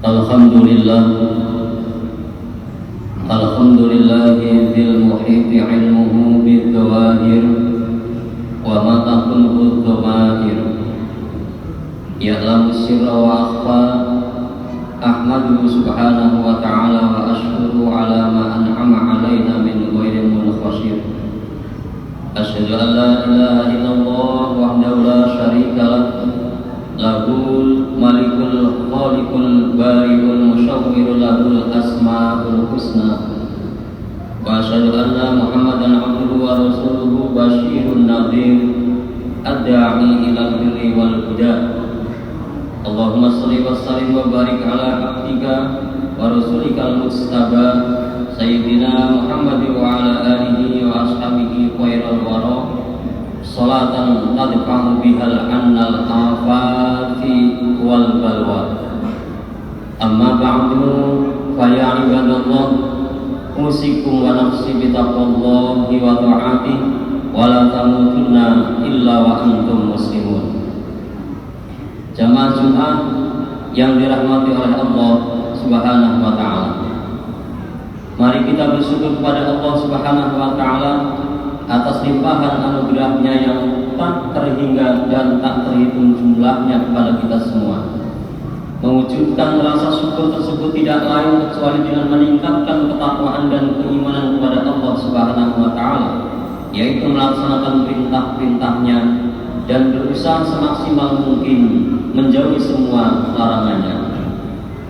Alhamdulillah, Alhamdulillahil muhiti ilmuhu bidhawahir wa ma takunhu dhawahir ya'lamu sirra wa akhfa. Ahmaduhu subhanahu wa ta'ala wa ashkuru ala ma an'ama alaina min ghairi munqashir. Asyhadu an la ilaha illallah wahdahu la syarika lah, lahul malikul khaliqul bari'ul musawwirul lahul asmaul husna. Wa asyhadu anna Muhammadan abduhu wa rasuluhu basyirun nadhir ad-da'i ilal birri wal huda. Allahumma shalli wa sallim wa barik ala abdika wa rasulika al-mujtaba sayyidina Muhammad wa ala alihi wa ashabihi khairal wara salatan tadfa'u bihal annal afati wal balwa. Amma ba'du fa ya ibadallah, usikum wa nafsi bitaqwallahi wa ta'atihi wa la tamutunna illa wa antum muslimun. Jamaah Jumat yang dirahmati oleh Allah Subhanahu wa ta'ala, mari kita bersyukur kepada Allah Subhanahu wa ta'ala atas limpahan anugerahnya yang tak terhingga dan tak terhitung jumlahnya kepada kita semua. Mewujudkan rasa syukur tersebut tidak lain kecuali dengan meningkatkan ketakwaan dan keimanan kepada Allah Subhanahu wa ta'ala, yaitu melaksanakan perintah-perintahnya dan berusaha semaksimal mungkin menjauhi semua larangannya.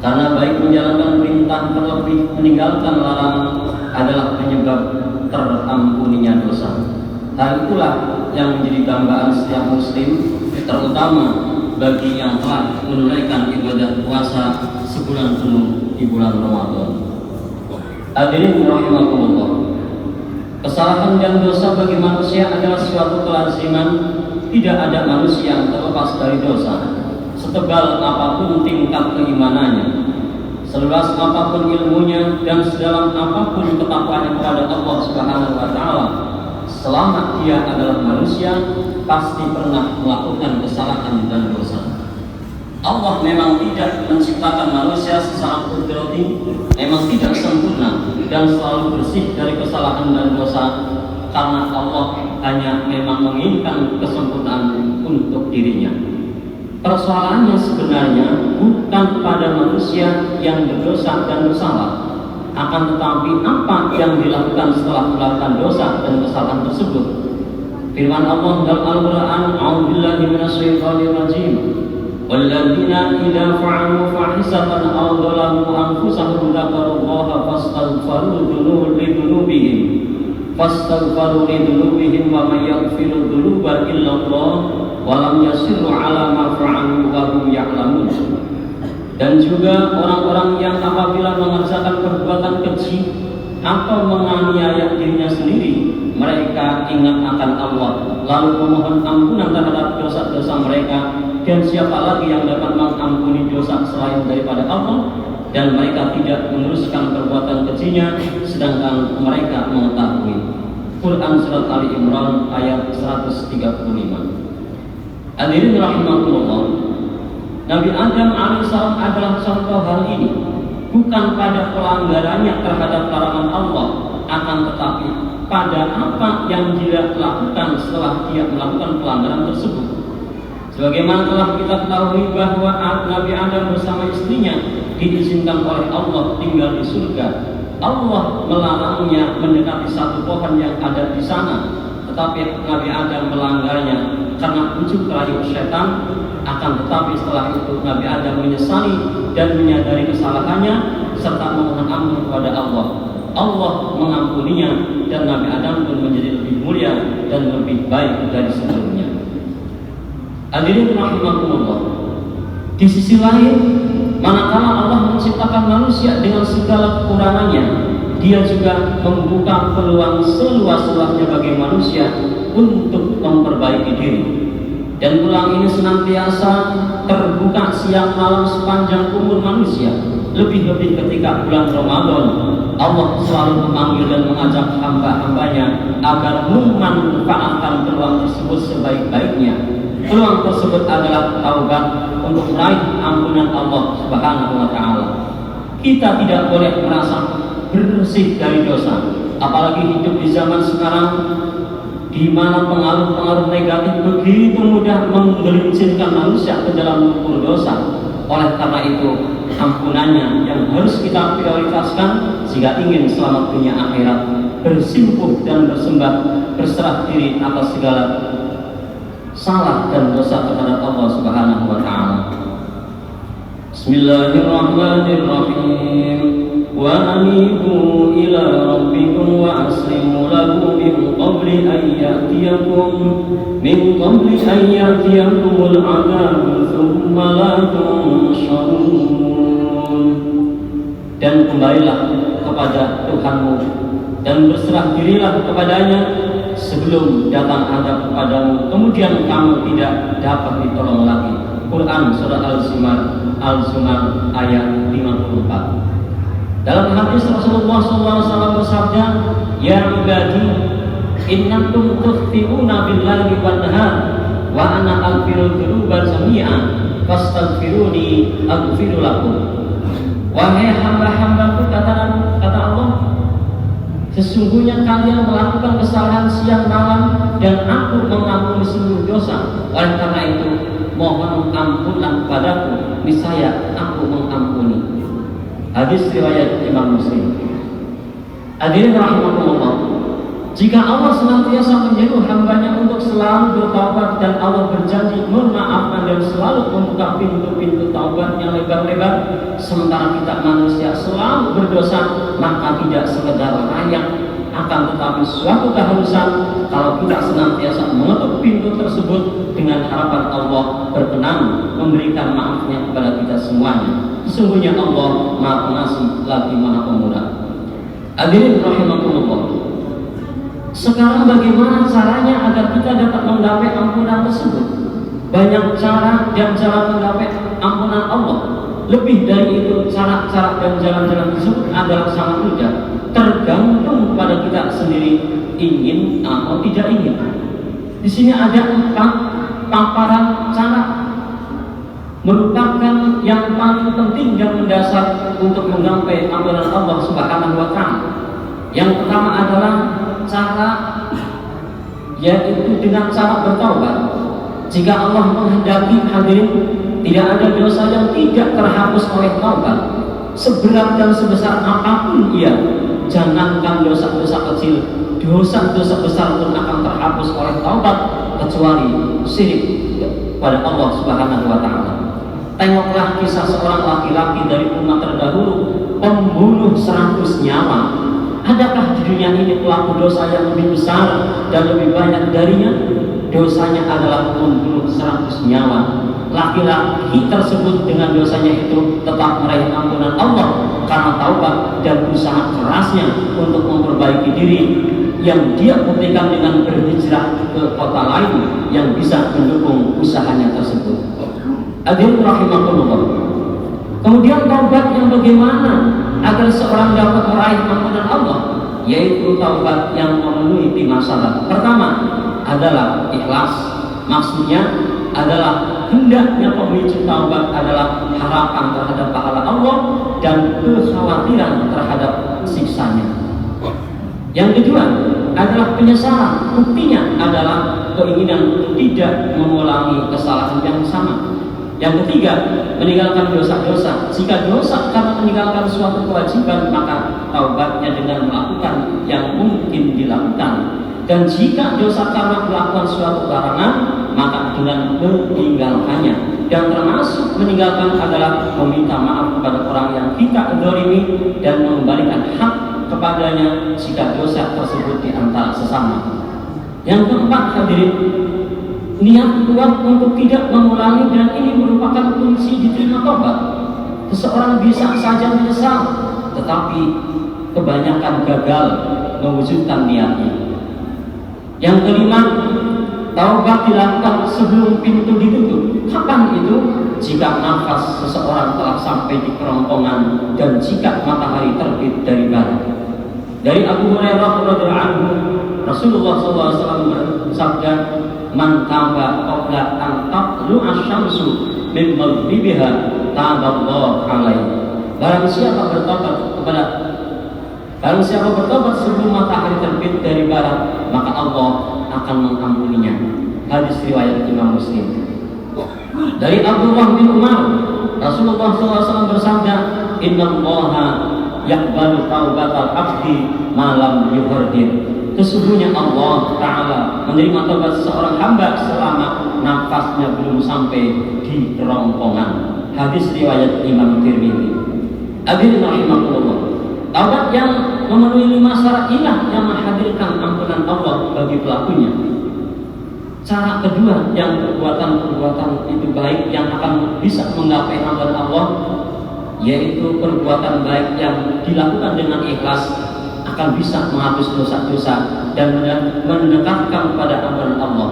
Karena baik menjalankan perintah terlebih meninggalkan larangan adalah penyebab terampuninya dosa. Hal itulah yang menjadi dambaan setiap muslim, terutama bagi yang telah menunaikan ibadah puasa sebulan penuh di bulan Ramadan. Hadirin rahimakumullah, kesalahan dan dosa bagi manusia adalah suatu kelaziman. Tidak ada manusia yang terlepas dari dosa. Setebal apapun tingkat keimanannya, seluas apapun ilmunya, dan sedalam apapun ketakwaannya kepada Allah Subhanahu wa ta'ala, selama dia adalah manusia, pasti pernah melakukan kesalahan dan dosa. Allah memang tidak menciptakan manusia secara kudrati, memang tidak sempurna dan selalu bersih dari kesalahan dan dosa, karena Allah hanya memang menginginkan kesempurnaan untuk dirinya. Persoalannya sebenarnya bukan pada manusia yang berdosa dan bersalah, akan tetapi apa yang dilakukan setelah melakukan dosa dan kesalahan tersebut. Firman Allah dalam Al-Quran, A'udzubillahi minasyaitonir rajim, walladzina idza fa'alu fahisatan aw dzalamu anfusahum dzakarullaha fastaghfiru lidunubihim wa may yaghfiru dzunuba illallah wa lam yasirru ala ma fa'alu wa hum ya'lamun. Dan juga orang-orang yang apabila mengerjakan perbuatan keji atau menganiaya dirinya sendiri, mereka ingat akan Allah lalu memohon ampunan terhadap dosa-dosa mereka, dan siapa lagi yang dapat mengampuni dosa selain daripada Allah, dan mereka tidak meneruskan perbuatan kejinya sedangkan mereka mengetahui. Quran Surat Ali Imran ayat 135. Hadirin rahimakumullah, Nabi Adam alaihissalam adalah contoh hal ini, bukan pada pelanggarannya terhadap larangan Allah, akan tetapi pada apa yang dia lakukan setelah dia melakukan pelanggaran tersebut. Sebagaimana telah kita ketahui bahwa Nabi Adam bersama istrinya diizinkan oleh Allah tinggal di surga. Allah melarangnya mendekati satu pohon yang ada di sana, tetapi Nabi Adam melanggarnya karena bujuk rayu setan. Akan tetapi setelah itu Nabi Adam menyesali dan menyadari kesalahannya serta memohon ampun kepada Allah. Allah mengampuninya dan Nabi Adam pun menjadi lebih mulia dan lebih baik dari sebelumnya. Hadirin rahimakumullah, di sisi lain, manakala Allah menciptakan manusia dengan segala kekurangannya, Dia juga membuka peluang seluas-luasnya bagi manusia untuk memperbaiki diri. Dan peluang ini senantiasa terbuka siang malam sepanjang umur manusia. Lebih-lebih ketika bulan Ramadan, Allah selalu memanggil dan mengajak hamba-hambanya agar memanfaatkan peluang tersebut sebaik-baiknya. Peluang tersebut adalah taubat untuk meraih ampunan Allah Subhanahu wa taala. Kita tidak boleh merasa bersih dari dosa, apalagi hidup di zaman sekarang di mana pengaruh-pengaruh negatif begitu mudah menggelincirkan manusia ke dalam lumpur dosa. Oleh karena itu, ampunannya yang harus kita prioritaskan jika ingin selamat dunia akhirat, bersimpuh dan berserah diri atas segala salah dan dosa terhadap Allah Subhanahu wa taala. Bismillahirrahmanirrahim. Wa anibu ila rabbikum wa aslimu lahu min qabli an ya'tiyakumul 'adzabu thumma la tunshurun. Dan kembalilah kepada Tuhanmu dan berserah dirilah kepadanya sebelum datang azab kepadamu, kemudian kamu tidak dapat ditolong lagi. Quran surah Al-Zumar ayat 54. Dalam hadis Rasulullah SAW bersabda, "Ya ibadi, innakum tukhti'una billahi wan nahar, wa ana aghfiru dzunuba jami'an, fastaghfiruni aghfiru lakum." Wahai hamba-hambaku, kata Allah, sesungguhnya kalian melakukan kesalahan siang malam dan aku mengampuni seluruh dosa. Oleh karena itu, mohon ampunan padaku, niscaya aku mengampuni. Hadis riwayat Imam Muslim. Hadirin rahimakumullah, jika Allah senantiasa menyuruh hambanya untuk selalu bertaubat dan Allah berjanji memaafkan dan selalu membuka pintu-pintu taubat yang lebar-lebar, sementara kita manusia selalu berdosa, maka tidak sekedar layak, akan tetapi suatu keharusan kalau kita senantiasa mengetuk pintu tersebut dengan harapan Allah berkenan memberikan maafnya kepada kita semuanya. Sesungguhnya Allah Maha Pengasih lagi Maha Pemurah. Hadirin rahimakumullah, sekarang bagaimana caranya agar kita dapat menggapai ampunan tersebut? Banyak cara dan cara menggapai ampunan Allah. Lebih dari itu, cara-cara dan jalan-jalan tersebut adalah sangat mudah, tergantung pada kita sendiri ingin atau tidak ingin. Di sini ada 4 paparan cara, merupakan yang paling penting dan mendasar untuk menggapai ampunan Allah Subhanahu wa taala. Yang pertama adalah cara, yaitu dengan cara bertaubat. Jika Allah menghendaki, hadirin, tidak ada dosa yang tidak terhapus oleh taubat. Seberat dan sebesar apapun ia, jangankan dosa-dosa kecil, dosa-dosa besar pun akan terhapus oleh taubat, kecuali syirik pada Allah Subhanahu wa taala. Tengoklah kisah seorang laki-laki dari umat terdahulu, pembunuh 100 nyawa. Adakah di dunia ini pelaku dosa yang lebih besar dan lebih banyak darinya? Dosanya adalah membunuh 100 nyawa. Laki-laki tersebut dengan dosanya itu tetap meraih ampunan Allah karena taubat dan usaha kerasnya untuk memperbaiki diri, yang dia buktikan dengan berhijrah ke kota lain yang bisa mendukung usahanya tersebut. Hadirin rahimakumullah. Kemudian taubat yang bagaimana agar seorang dapat meraih ampunan Allah? Yaitu taubat yang memenuhi 5 syarat. Pertama adalah ikhlas. Maksudnya adalah hendaknya pemicu taubat adalah harapan terhadap pahala Allah dan kekhawatiran terhadap siksanya. Yang kedua adalah penyesalan. Buktinya adalah keinginan untuk tidak mengulangi kesalahan yang sama. Yang ketiga, meninggalkan dosa-dosa. Jika dosa karena meninggalkan suatu kewajiban, maka taubatnya dengan melakukan yang mungkin dilakukan. Dan jika dosa karena melakukan suatu larangan, maka dengan meninggalkannya. Dan termasuk meninggalkan adalah meminta maaf kepada orang yang kita dzalimi dan mengembalikan hak kepadanya jika dosa tersebut di antara sesama. Yang keempat, hadirin, niat kuat untuk tidak mengulangi, dan ini merupakan kunci diterima taubat. Seseorang bisa saja menyesal, tetapi kebanyakan gagal mewujudkan niatnya. Yang kelima, taubat dilakukan sebelum pintu ditutup. Kapan itu? Jika nafas seseorang telah sampai di kerongkongan dan jika matahari terbit dari barat. Dari Abu Hurairah radhiyallahu anhu, Rasulullah SAW bersabda, man taba qabla an tatlu asy-syamsu min maghribiha taballahu alaihi. Barang siapa bertobat sebelum matahari terbit dari barat, maka Allah akan mengampuninya. Hadis riwayat Imam Muslim. Dari Abdullah bin Umar, Rasulullah SAW bersabda, Innallaha yaqbalu taubatal abdi malam yuhardir. Sesungguhnya Allah Ta'ala menerima taubat seorang hamba selama nafasnya belum sampai di kerongkongan. Hadis riwayat Imam Tirmidzi. Hadirin rahimakumullah, taubat yang memenuhi 5 syarat inilah yang menghadirkan ampunan Allah bagi pelakunya. Cara kedua, yang perbuatan itu baik yang akan bisa menggapai ampunan Allah, yaitu perbuatan baik yang dilakukan dengan ikhlas akan bisa menghapus dosa-dosa dan mendekatkan kepada ampunan Allah.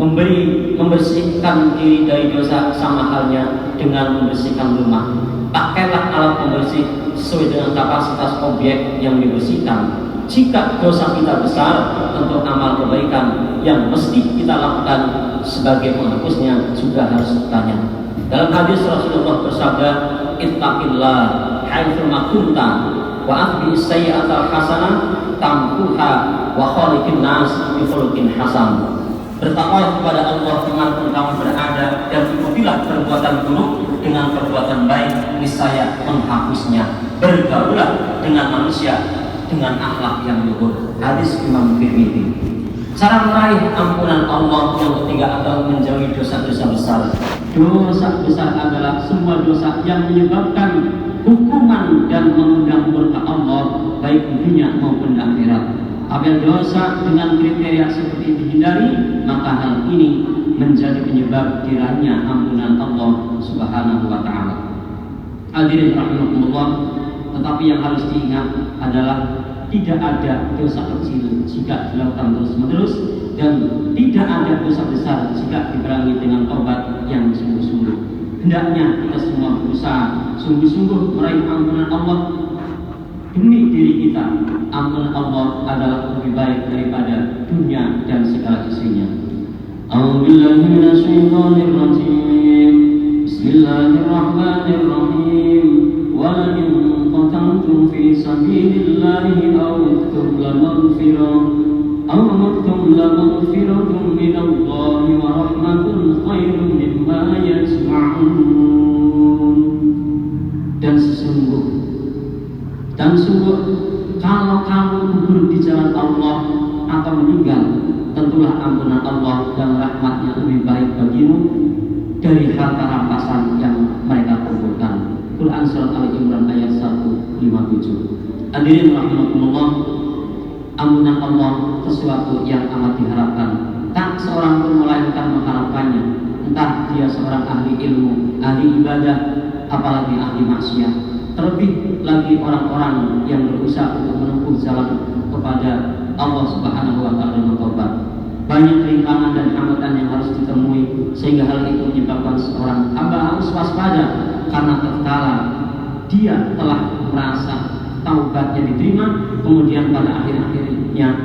Membersihkan diri dari dosa sama halnya dengan membersihkan rumah. Pakailah alat pembersih sesuai dengan kapasitas objek yang dibersihkan. Jika dosa kita besar, tentu amal kebaikan yang mesti kita lakukan sebagai penghapusnya juga harus banyak. Dalam hadis Rasulullah bersabda, Ittaqillah haitsu ma kunta wa akhbi sayyi'atal hasanah tamhuha wa khaliqin nas bi khuluqin hasan. Bertakwalah kepada Allah dimanapun kamu berada, dan ikutilah perbuatan buruk dengan perbuatan baik, niscaya menghapusnya. Bergaulah dengan manusia dengan akhlak yang luhur. Hadis Imam Tirmidzi. Cara meraih ampunan Allah yang ketiga adalah menjauhi dosa-dosa besar. Dosa besar adalah semua dosa yang menyebabkan hukuman dan mengundang murka Allah baik di dunia maupun di akhirat. Apabila dosa dengan kriteria seperti dihindari, maka hal ini menjadi penyebab kiranya ampunan Allah Subhanahu wa Ta'ala. Hadirin rahimakumullah, tetapi yang harus diingat adalah tidak ada dosa kecil jika dilakukan terus-menerus, dan tidak ada dosa besar jika diperangi dengan taubat yang sungguh-sungguh. Hendaknya kita semua berusaha sungguh-sungguh meraih ampunan Allah demi diri kita. Ampunan Allah adalah lebih baik daripada dunia dan segala isinya. A'udzubillahi minasyaitonirrajim. Bismillahirrahmanirrahim. Wa in qataltum fi sabilillahi aw uttum lamaghfiratun minallahi wa rahmatun khairun mimma yajma'un. Dan sungguh kalau kamu gugur di jalan Allah atau meninggal, tentulah ampunan Allah dan rahmatnya lebih baik bagimu dari harta rampasan yang mereka kumpulkan. Quran Surat Al-Imran ayat 157. Hadirin rahimakumullah, ampunan Allah sesuatu yang amat diharapkan. Tak seorang pun melainkan mengharapkannya, entah dia seorang ahli ilmu, ahli ibadah, apalagi ahli maksiat. Terlebih lagi orang-orang yang berusaha untuk menempuh jalan kepada Allah Subhanahu wa Ta'ala dengan taubat. Banyak rintangan dan hambatan yang harus ditemui, sehingga hal itu menyebabkan seorang hamba harus waspada, karena tatkala dia telah merasa taubatnya diterima, kemudian pada akhir-akhirnya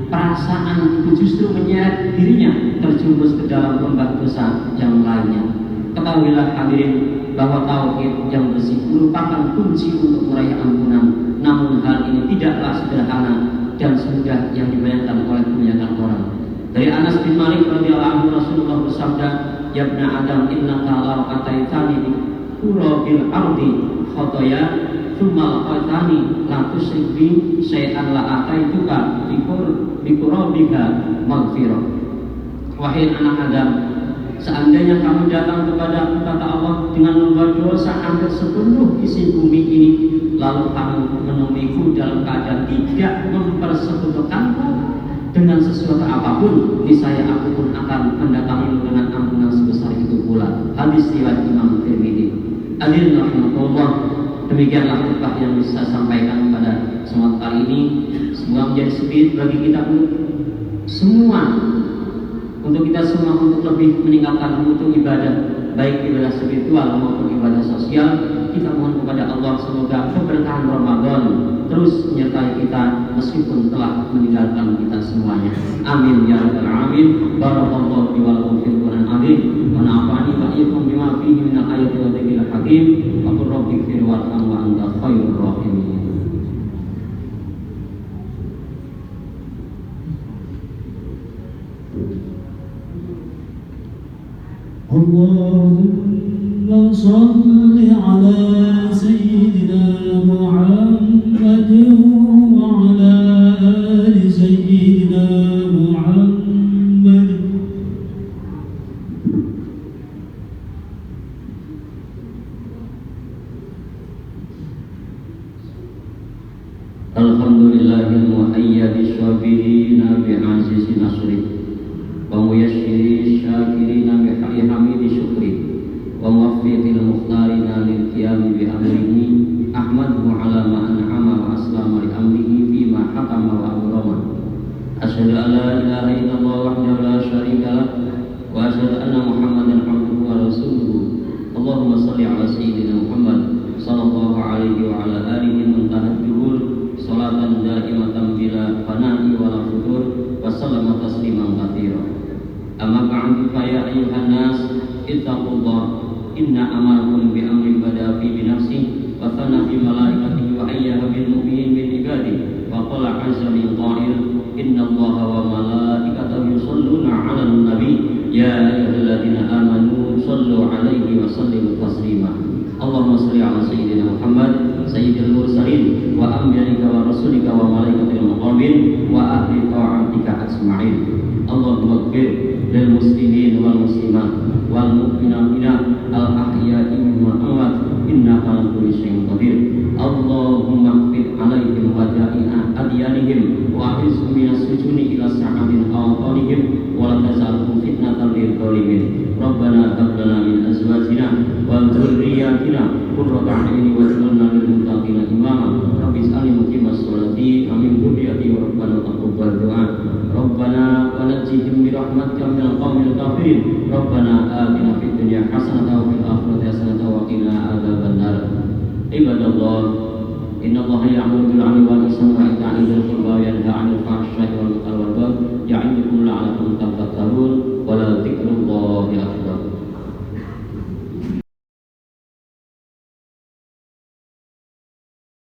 perasaan itu justru menyeret dirinya terjumus ke dalam lembah dosa yang lainnya. Ketahuilah hadirin bahwa tauhid yang bersih merupakan kunci untuk meraih ampunan. Namun hal ini tidaklah sederhana dan semudah yang dibayangkan oleh kebanyakan orang. Dari Anas bin Malik radhiyallahu anhu, Rasulullah bersabda, "Ya ibna Adam, innaka law ataitani bi qurabil ardi khotoya tsumma laqatani la tusyrik bi syai'an la ataituka bi qurabika maghfirah." Wahai anak Adam, seandainya kamu datang kepada kata Allah dengan membuat dosa hampir sepenuh isi bumi ini, lalu kamu menemuiku dalam keadaan tidak mempersekutukanku dengan sesuatu apapun, niscaya aku pun akan mendatangimu dengan ampunan sebesar itu pula. Hadis riwayat Imam Tirmidzi. Hadirin rahimakumullah, demikianlah khutbah yang bisa saya sampaikan pada semua kali ini. Semoga menjadi spirit bagi kita semua, untuk kita semua, untuk lebih meningkatkan mutu ibadah, baik ibadah spiritual maupun ibadah sosial, kita mohon kepada Allah semoga keberkahan Ramadan terus menyertai kita meskipun telah meninggalkan kita semuanya. Amin ya rabbal alamin. Barakallahu li wa lakum fil Qur'an azim wa nafa'ani wa iyyakum bima fihi minal ayati wa dzikril hakim. Wa qur rabbighfir warham wa anta khairur rahimin. Allahumma salli ala sayyidina Muhammad wa ala ali sayyidina Muhammad. Alhamdulillahil muayyadi syabirina bi'azizi nasrih wa muyassiri syakirina bihayi hamidi syukri wa muwaffiqil mukhtarina lil qiyami bi amrihi ahmaduhu ala ma an'ama wa aslama li amrihi fima hakama wa abrama. Asyhadu an la ilaha illallah wahdahu la syarika lah wa asyhadu anna Muhammadan abduhu wa rasuluhu. Allahumma shalli ala sayyidina Muhammad sallallahu alaihi wa ala alihi muntahat juhur salatan daimatan bila fana'i wala futur wa sallama tasliman katsira. Amma ba'du fa ya ayyuhan nas ittaqullah inna amarakum bi amrin bada fi bi nafsi wa thana bi malaikatihi wa ayyaha bil mu'minin min ibadihi wa qala azza min qa'il inna allaha wa malaikatahu yusalluna 'alan nabi ya ayyuhalladzina amanu sallu 'alaihi wa sallimu taslima. Allahumma shalli ala sayyidina Muhammad sayyidil mursalin wa anbiya'ika wa rasulika wa malaikatil muqarrabin wa ahli ta'atika ajma'in. Allahumma ighfir lil muslimin wal muslimat wal mu'minina al ahya'i minhum wal amwat innaka ala kulli syai'in qadir. Allahumma ighfir 'alaihim wa jami'a adyanihim wa ahrizhum minas sujuni ila sa'atin awtanihim wa la tazalhum fitnatan lil zalimin. Rabbana hab lana min azwajina wa dhurriyyatina qurrata a'yunin waj'alna lil muttaqina imama. Rabbi ij'alni muqimas sholati wa min dhurriyyati wa rabbana taqabbal du'a. Rabbana wa najjihim bi rahmatika minal qaumil kafirin. Rabbana atina fid dunya hasanatan wa fil akhirati hasanatan wa qina adzabannar. Ibadallah, innallaha ya'muru bil 'adli wal